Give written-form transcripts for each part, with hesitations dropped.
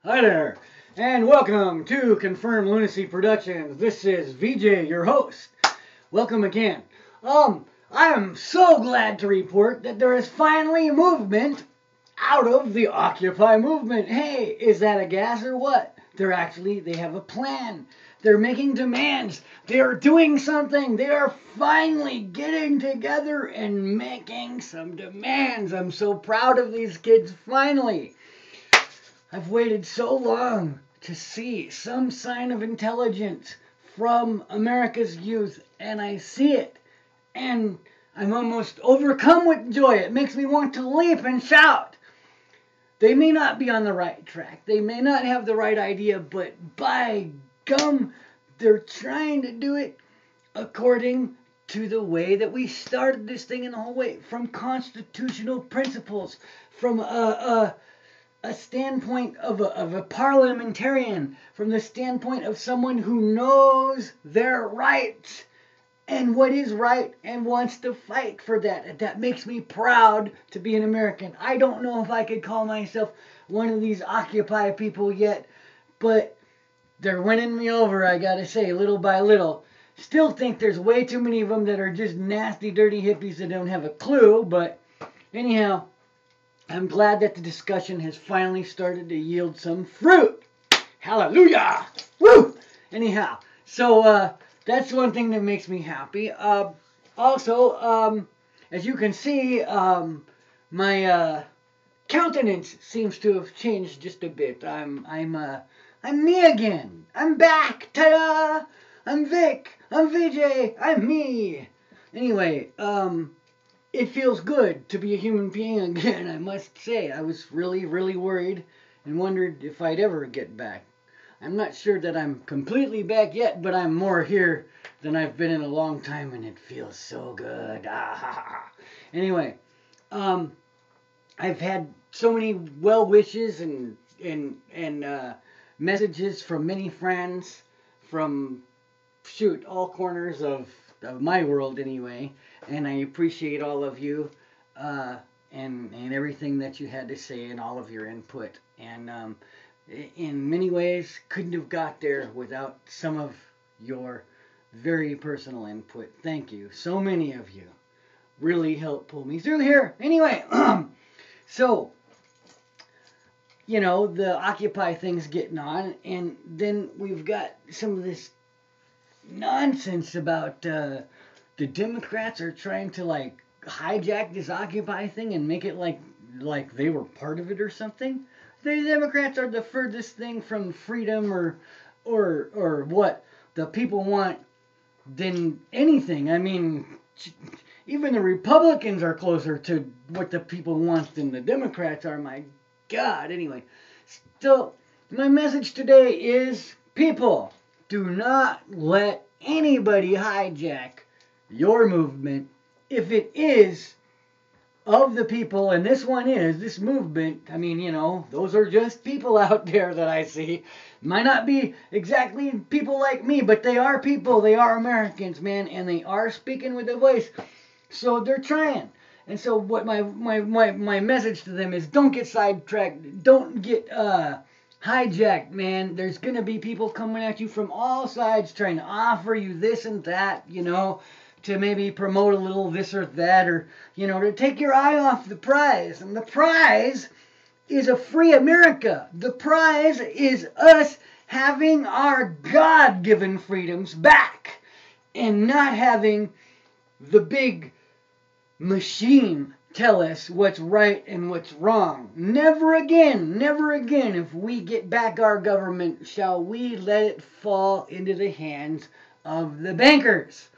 Hi there, and welcome to Confirmed Lunacy Productions. This is VJ, your host. Welcome again. I am so glad to report that there is finally movement out of the Occupy movement. Hey, is that a gas or what? They have a plan. They're making demands. They are doing something. They are finally getting together and making some demands. I'm so proud of these kids finally. I've waited so long to see some sign of intelligence from America's youth, and I see it. And I'm almost overcome with joy. It makes me want to leap and shout. They may not be on the right track. They may not have the right idea, but by gum, they're trying to do it according to the way that we started this thing in the whole way, from constitutional principles, from a standpoint of a parliamentarian, from the standpoint of someone who knows their rights and what is right and wants to fight for that. And that makes me proud to be an American. I don't know if I could call myself one of these Occupy people yet, but they're winning me over, I gotta say, little by little. Still think there's way too many of them that are just nasty, dirty hippies that don't have a clue, but anyhow, I'm glad that the discussion has finally started to yield some fruit. Hallelujah! Woo! Anyhow, so that's one thing that makes me happy. Also, as you can see, my countenance seems to have changed just a bit. I'm me again. I'm back. Ta-da! I'm Vic. I'm VJ. I'm me. Anyway, it feels good to be a human being again, I must say. I was really, really worried and wondered if I'd ever get back. I'm not sure that I'm completely back yet, but I'm more here than I've been in a long time, and it feels so good. Anyway, I've had so many well wishes and messages from many friends from all corners of my world anyway, and I appreciate all of you and everything that you had to say and all of your input. And in many ways, couldn't have got there without some of your very personal input. Thank you. So many of you really helped pull me through here. Anyway, so, the Occupy thing's getting on, and then we've got some of this nonsense about the Democrats are trying to hijack this Occupy thing and make it like they were part of it or something. The Democrats are the furthest thing from freedom or what the people want than anything. I mean, even the Republicans are closer to what the people want than the Democrats are. My God. Anyway, still, my message today is, people, do not let anybody hijack your movement if it is of the people, and this movement. I mean, those are just people out there that I see. Might not be exactly people like me, but they are people. They are Americans, man, and they are speaking with a voice. So they're trying. And so what my message to them is, don't get sidetracked. Don't get hijacked, man. There's going to be people coming at you from all sides trying to offer you this and that, to maybe promote a little this or that, or, to take your eye off the prize. And the prize is a free America. The prize is us having our God-given freedoms back and not having the big machine tell us what's right and what's wrong. Never again, if we get back our government, shall we let it fall into the hands of the bankers.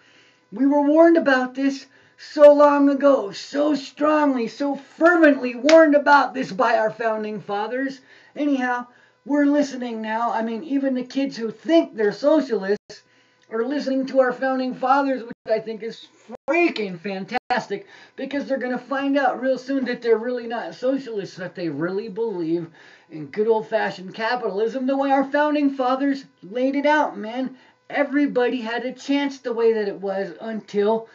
We were warned about this so long ago, so strongly, so fervently warned about this by our founding fathers. Anyhow, we're listening now. I mean, even the kids who think they're socialists are listening to our founding fathers, which I think is freaking fantastic, because they're going to find out real soon that they're really not socialists, that they really believe in good old-fashioned capitalism the way our founding fathers laid it out, man. Everybody had a chance the way that it was until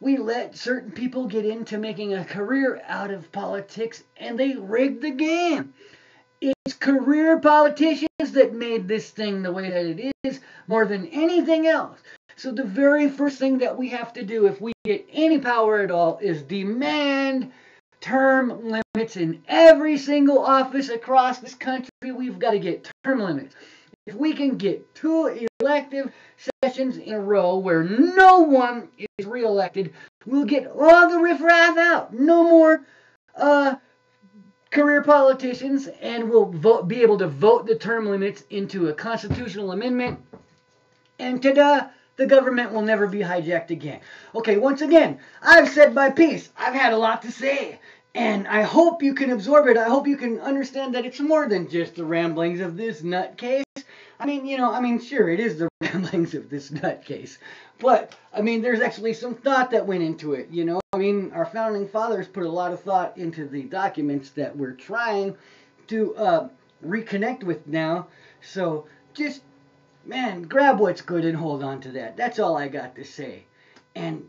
we let certain people get into making a career out of politics, and they rigged the game. It's career politicians that made this thing the way that it is more than anything else. So the very first thing that we have to do if we get any power at all is demand term limits in every single office across this country. We've got to get term limits. If we can get 2 elective sessions in a row where no one is reelected, we'll get all the riffraff out. No more career politicians, and we'll be able to vote the term limits into a constitutional amendment. And ta-da! The government will never be hijacked again. Okay, once again, I've said my piece. I've had a lot to say. And I hope you can absorb it. I hope you can understand that it's more than just the ramblings of this nutcase. Sure, it is the ramblings of this nutcase. But, there's actually some thought that went into it, our founding fathers put a lot of thought into the documents that we're trying to reconnect with now. So, just, man, grab what's good and hold on to that. That's all I got to say. And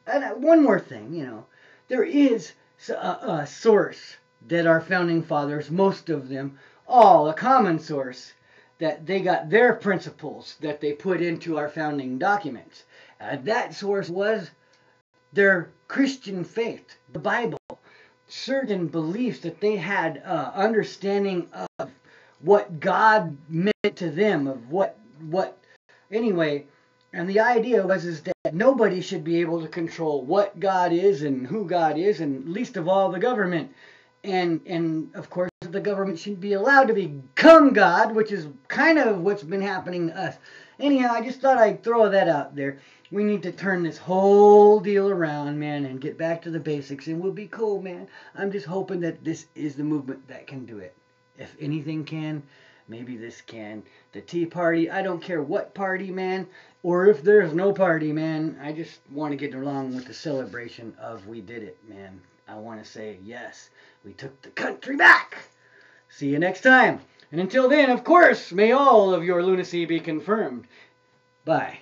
one more thing, there is a source that our founding fathers, most of them, all a common source, that they got their principles that they put into our founding documents. That source was their Christian faith, the Bible, certain beliefs that they had, understanding of what God meant to them, of what anyway. And the idea is that nobody should be able to control what God is and who God is, and least of all the government. And of course, the government shouldn't be allowed to become God, which is kind of what's been happening to us. Anyhow, I just thought I'd throw that out there. We need to turn this whole deal around, man, and get back to the basics, and we'll be cool, man. I'm just hoping that this is the movement that can do it. If anything can, maybe this can. The Tea Party, I don't care what party, man, or if there's no party, man. I just want to get along with the celebration of we did it, man. I want to say, yes, we took the country back. See you next time. And until then, of course, may all of your lunacy be confirmed. Bye.